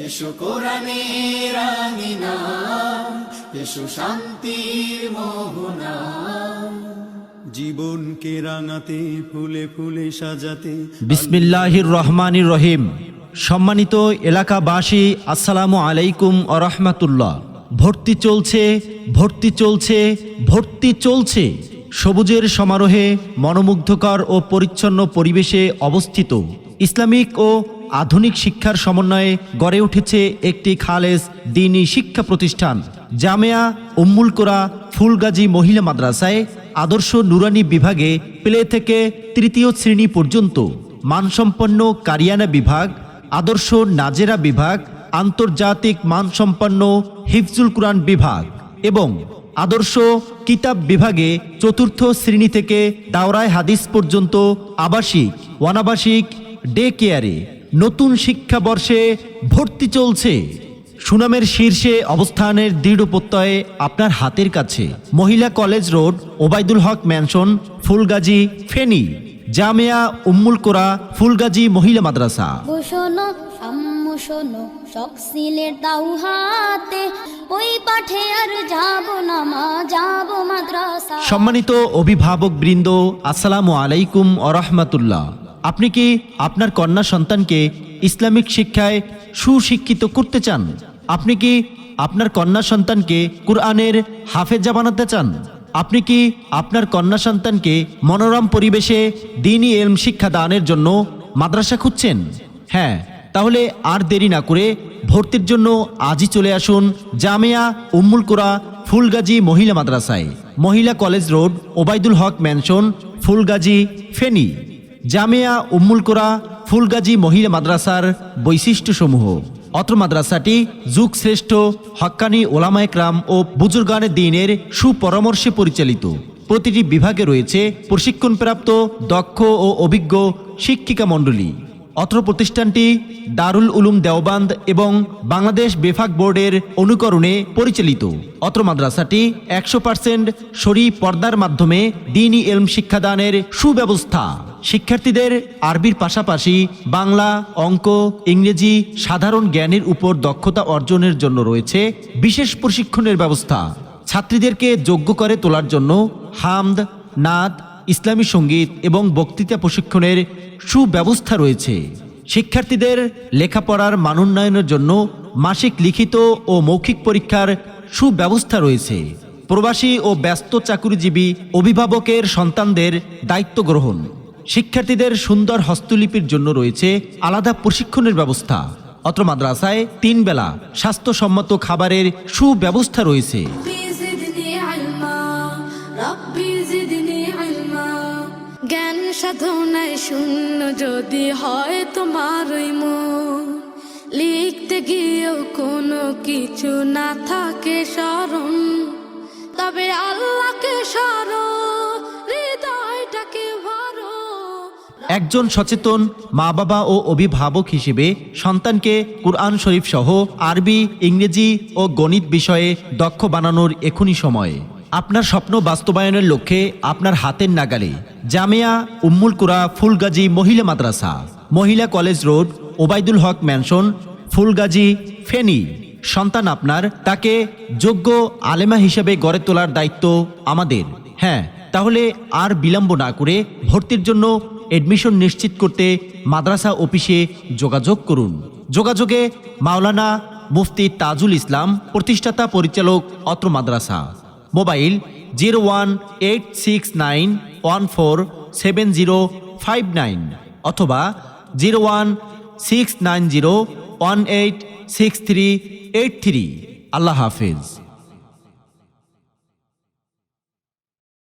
এসো কোরআনের আঙিনা, এসো শান্তির মোহনা, জীবনকে রাঙাতে ফুলে ফুলে সাজাতে। বিসমিল্লাহির রহমানির রহিম। সম্মানিত এলাকাবাসী, আসসালামু আলাইকুম ওয়া রাহমাতুল্লাহ। ভর্তি চলছে, ভর্তি চলছে, ভর্তি চলছে। সবুজের সমারোহে মনোমুগ্ধকর ও পরিচ্ছন্ন পরিবেশে অবস্থিত ইসলামিক ও আধুনিক শিক্ষার সমন্বয়ে গড়ে উঠেছে একটি খালেস দ্বীনি শিক্ষা প্রতিষ্ঠান জামেয়া উম্মুল কোরা ফুলগাজী মহিলা মাদ্রাসায় আদর্শ নুরানি বিভাগে প্লে থেকে তৃতীয় শ্রেণী পর্যন্ত, মানসম্পন্ন কারিয়ানা বিভাগ, আদর্শ নাজেরা বিভাগ, আন্তর্জাতিক মানসম্পন্ন হিফজুল কুরআন বিভাগ এবং আদর্শ কিতাব বিভাগে চতুর্থ শ্রেণী থেকে দাওরায়ে হাদিস পর্যন্ত আবাসিক, অনাবাসিক, ডে কেয়ারে নতুন শিক্ষাবর্ষে ভর্তি চলছে। সুনামের শীর্ষে অবস্থানের দৃঢ় প্রত্যয়ে আপনার হাতের কাছে। মহিলা কলেজ রোড, ওবায়দুল হক ম্যানশন, ফুলগাজী, ফেনী। জামেয়া উম্মুল কোরা ফুলগাজী মহিলা মাদ্রাসা। শোনো আম্মু শোনো, শখ সিলের দাও হাতে, ওই পাঠে আর যাব না মা, যাব মাদ্রাসা। সম্মানিত অভিভাবক বৃন্দ, আসসালামু আলাইকুম ওয়া রাহমাতুল্লাহ। আপনি কি আপনার কন্যা সন্তানকে ইসলামিক শিক্ষায় সুশিক্ষিত করতে চান? আপনি কি আপনার কন্যা সন্তানকে কুরআনের হাফেজা বানাতে চান? আপনি কি আপনার কন্যা সন্তানকে মনোরম পরিবেশে দ্বীনি ইলম শিক্ষা দানের জন্য মাদ্রাসা খুঁজছেন? হ্যাঁ, তাহলে আর দেরি না করে ভর্তির জন্য আজই চলে আসুন জামেয়া উম্মুল কোরা ফুলগাজী মহিলা মাদ্রাসায়। মহিলা কলেজ রোড, ওবায়দুল হক ম্যানশন, ফুলগাজী, ফেনী। জামেয়া উম্মুল কোরা ফুলগাজী মহিলা মাদ্রাসার বৈশিষ্ট্যসমূহ। অত্র মাদ্রাসাটি যুগশ্রেষ্ঠ হক্কানি ওলামা একরাম ও বুজুর্গানে দ্বীনের সুপরামর্শে পরিচালিত। প্রতিটি বিভাগে রয়েছে প্রশিক্ষণপ্রাপ্ত দক্ষ ও অভিজ্ঞ শিক্ষিকা মণ্ডলী। অত্র প্রতিষ্ঠানটি দারুল উলুম দেওবান্দ এবং বাংলাদেশ বেফাক বোর্ডের অনুকরণে পরিচালিত। অত্র মাদ্রাসাটি 100% শরী পর্দার মাধ্যমে দ্বীনি ইলম শিক্ষাদানের সুব্যবস্থা। শিক্ষার্থীদের আরবির পাশাপাশি বাংলা, অঙ্ক, ইংরেজি, সাধারণ জ্ঞানের উপর দক্ষতা অর্জনের জন্য রয়েছে বিশেষ প্রশিক্ষণের ব্যবস্থা। ছাত্রীদেরকে যোগ্য করে তোলার জন্য হামদ, নাত, ইসলামী সঙ্গীত এবং বক্তৃতা প্রশিক্ষণের সুব্যবস্থা রয়েছে। শিক্ষার্থীদের লেখাপড়ার মানোন্নয়নের জন্য মাসিক লিখিত ও মৌখিক পরীক্ষার সুব্যবস্থা রয়েছে। প্রবাসী ও ব্যস্ত চাকুরিজীবী অভিভাবকের সন্তানদের দায়িত্ব গ্রহণ। শিক্ষার্থীদের সুন্দর হস্তলিপির জন্য রয়েছে আলাদা প্রশিক্ষণের ব্যবস্থা। অত্র মাদ্রাসায় 3 বেলা স্বাস্থ্যসম্মত খাবারের সুব্যবস্থা রয়েছে। জ্ঞান সাধনায় শূন্য যদি হয় তোমার মন, লিখতে গিয়েও কোনো কিছু না থাকে স্মরণ, তবে আল্লাহকে স্মরণ, হৃদয়টাকে ভরো। একজন সচেতন মা বাবা ও অভিভাবক হিসেবে সন্তানকে কুরআন শরীফ সহ আরবি, ইংরেজি ও গণিত বিষয়ে দক্ষ বানানোর এখনই সময়। আপনার স্বপ্ন বাস্তবায়নের লক্ষ্যে আপনার হাতের নাগালে জামেয়া উম্মুল কোরা ফুলগাজী মহিলা মাদ্রাসা। মহিলা কলেজ রোড, ওবায়দুল হক ম্যানশন, ফুলগাজী, ফেনী। সন্তান আপনার, তাকে যোগ্য আলেমা হিসেবে গড়ে তোলার দায়িত্ব আমাদের। হ্যাঁ, তাহলে আর বিলম্ব না করে ভর্তির জন্য এডমিশন নিশ্চিত করতে মাদ্রাসা অফিসে যোগাযোগ করুন। যোগাযোগে মাওলানা মুফতি তাজুল ইসলাম, প্রতিষ্ঠাতা পরিচালক, অত্র মাদ্রাসা। মোবাইল 01886914705 অথবা 01690186383। আল্লাহ হাফেজ।